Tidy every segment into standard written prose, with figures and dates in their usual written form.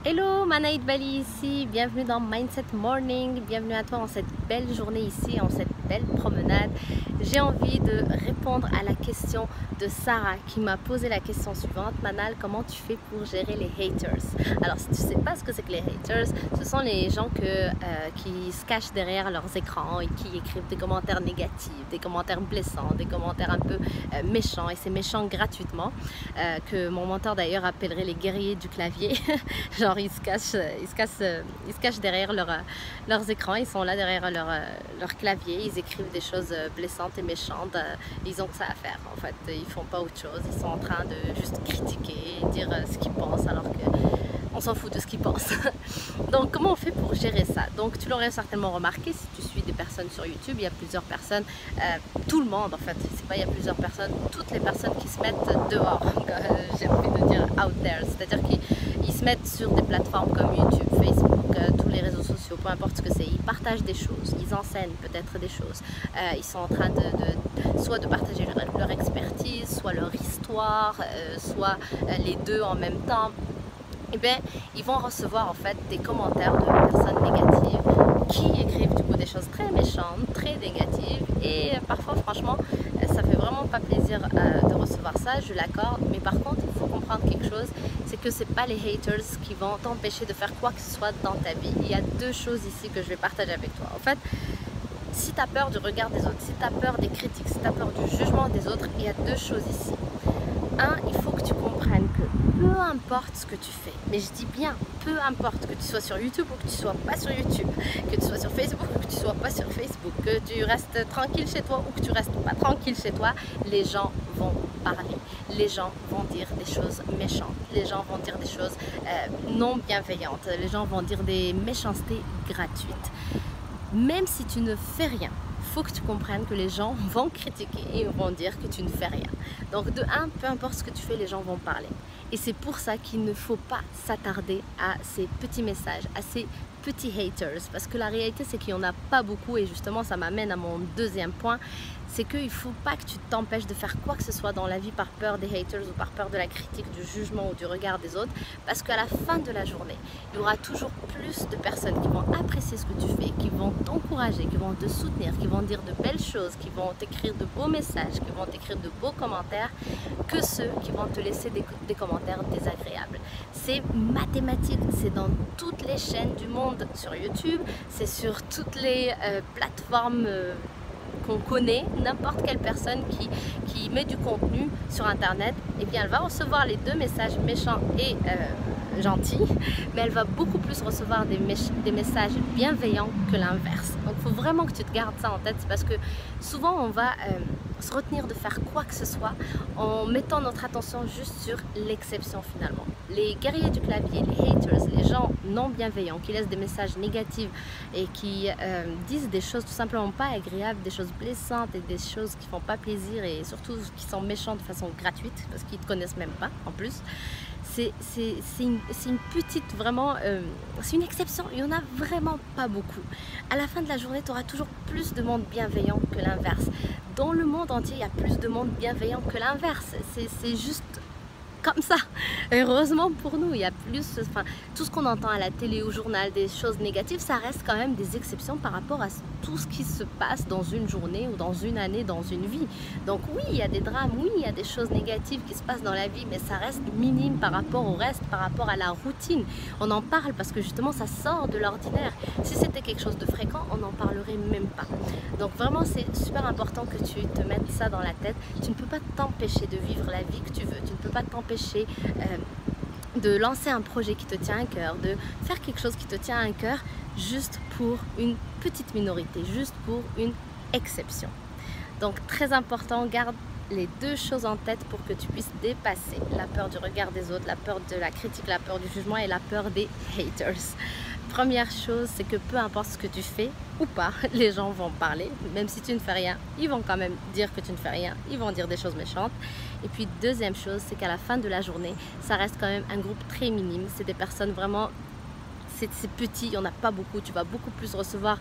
Hello, Manaïd Bali ici, bienvenue dans Mindset Morning, bienvenue à toi en cette belle journée ici, en cette belle promenade. J'ai envie de répondre à la question de Sarah qui m'a posé la question suivante. Manal, comment tu fais pour gérer les haters? Alors si tu ne sais pas ce que c'est que les haters, ce sont les gens qui se cachent derrière leurs écrans et qui écrivent des commentaires négatifs, des commentaires blessants, des commentaires un peu méchants, et c'est méchant gratuitement, que mon mentor d'ailleurs appellerait les guerriers du clavier. Genre ils se cachent derrière leurs écrans, ils sont là derrière leur clavier, ils écrivent des choses blessantes et méchantes, ils ont que ça à faire en fait, ils font pas autre chose, ils sont en train de juste critiquer et dire ce qu'ils pensent alors que on s'en fout de ce qu'ils pensent. Donc comment on fait pour gérer ça? Donc tu l'aurais certainement remarqué si tu suis des personnes sur YouTube, il y a plusieurs personnes, tout le monde en fait, c'est pas il y a plusieurs personnes, toutes les personnes qui se mettent dehors, j'ai envie de dire out there, c'est-à-dire qu'ils se mettent sur des plateformes comme YouTube, Facebook, tous les réseaux sociaux, peu importe ce que c'est, ils partagent des choses, ils enseignent peut-être des choses, ils sont en train soit de partager leur expertise, soit leur histoire, soit les deux en même temps. Et bien, ils vont recevoir en fait des commentaires de personnes négatives qui écrivent du coup des choses très méchantes, très négatives, et parfois franchement ça fait vraiment pas plaisir de recevoir ça, je l'accorde, mais par contre il faut comprendre quelque chose, c'est que c'est pas les haters qui vont t'empêcher de faire quoi que ce soit dans ta vie. Il y a deux choses ici que je vais partager avec toi. En fait, si tu as peur du regard des autres, si tu as peur des critiques, si tu as peur du jugement des autres, il y a deux choses ici. Un, il faut que tu comprennes que peu importe ce que tu fais, mais je dis bien peu importe, que tu sois sur YouTube ou que tu sois pas sur YouTube, que tu sois sur Facebook ou que tu sois pas sur Facebook, que tu restes tranquille chez toi ou que tu restes pas tranquille chez toi, les gens vont parler, les gens vont dire des choses méchantes, les gens vont dire des choses non bienveillantes, les gens vont dire des méchancetés gratuites. Même si tu ne fais rien, il faut que tu comprennes que les gens vont critiquer et vont dire que tu ne fais rien. Donc de un, peu importe ce que tu fais, les gens vont parler. Et c'est pour ça qu'il ne faut pas s'attarder à ces petits messages, à ces petits haters. Parce que la réalité, c'est qu'il n'y en a pas beaucoup. Et justement, ça m'amène à mon deuxième point. C'est qu'il ne faut pas que tu t'empêches de faire quoi que ce soit dans la vie par peur des haters ou par peur de la critique, du jugement ou du regard des autres. Parce qu'à la fin de la journée, il y aura toujours plus de personnes qui vont apprécier ce que tu fais, qui vont t'encourager, qui vont te soutenir, qui vont dire de belles choses, qui vont t'écrire de beaux messages, qui vont t'écrire de beaux commentaires, que ceux qui vont te laisser des commentaires désagréables. C'est mathématique, c'est dans toutes les chaînes du monde, sur YouTube, c'est sur toutes les plateformes qu'on connaît. N'importe quelle personne qui met du contenu sur internet, et bien elle va recevoir les deux messages méchants et gentils, mais elle va beaucoup plus recevoir des messages bienveillants que l'inverse. Donc il faut vraiment que tu te gardes ça en tête, parce que souvent on va se retenir de faire quoi que ce soit en mettant notre attention juste sur l'exception finalement. Les guerriers du clavier, les haters, les gens non bienveillants qui laissent des messages négatifs et qui disent des choses tout simplement pas agréables, des choses blessantes et des choses qui font pas plaisir, et surtout qui sont méchants de façon gratuite parce qu'ils te connaissent même pas en plus. C'est une petite, vraiment, c'est une exception, il n'y en a vraiment pas beaucoup. À la fin de la journée, tu auras toujours plus de monde bienveillant que l'inverse. Dans le monde entier, il y a plus de monde bienveillant que l'inverse. C'est juste comme ça. Heureusement pour nous, il y a plus, enfin, tout ce qu'on entend à la télé, au journal, des choses négatives, ça reste quand même des exceptions par rapport à tout ce qui se passe dans une journée ou dans une année, dans une vie. Donc oui, il y a des drames, oui, il y a des choses négatives qui se passent dans la vie, mais ça reste minime par rapport au reste, par rapport à la routine. On en parle parce que justement, ça sort de l'ordinaire. Si c'était quelque chose de fréquent, on n'en parlerait même pas. Donc vraiment, c'est super important que tu te mettes ça dans la tête. Tu ne peux pas t'empêcher de vivre la vie que tu veux. Tu ne peux pas t'empêcher de lancer un projet qui te tient à cœur, de faire quelque chose qui te tient à cœur juste pour une petite minorité, juste pour une exception. Donc très important, garde les deux choses en tête pour que tu puisses dépasser la peur du regard des autres, la peur de la critique, la peur du jugement et la peur des haters. Première chose, c'est que peu importe ce que tu fais ou pas, les gens vont parler. Même si tu ne fais rien, ils vont quand même dire que tu ne fais rien. Ils vont dire des choses méchantes. Et puis deuxième chose, c'est qu'à la fin de la journée, ça reste quand même un groupe très minime. C'est des personnes vraiment... C'est petit, il n'y en a pas beaucoup, tu vas beaucoup plus recevoir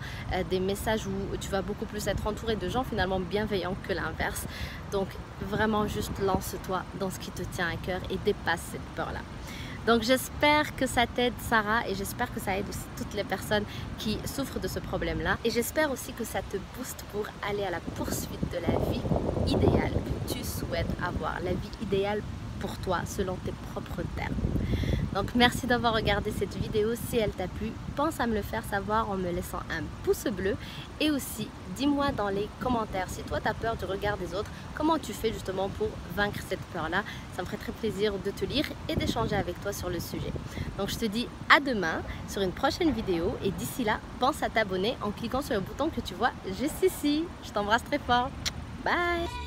des messages où tu vas beaucoup plus être entouré de gens finalement bienveillants que l'inverse. Donc vraiment juste lance-toi dans ce qui te tient à cœur et dépasse cette peur-là. Donc j'espère que ça t'aide Sarah et j'espère que ça aide aussi toutes les personnes qui souffrent de ce problème-là. Et j'espère aussi que ça te booste pour aller à la poursuite de la vie idéale que tu souhaites avoir, la vie idéale pour toi selon tes propres termes. Donc merci d'avoir regardé cette vidéo. Si elle t'a plu, pense à me le faire savoir en me laissant un pouce bleu. Et aussi, dis-moi dans les commentaires, si toi tu as peur du regard des autres, comment tu fais justement pour vaincre cette peur-là. Ça me ferait très plaisir de te lire et d'échanger avec toi sur le sujet. Donc je te dis à demain sur une prochaine vidéo. Et d'ici là, pense à t'abonner en cliquant sur le bouton que tu vois juste ici. Je t'embrasse très fort. Bye!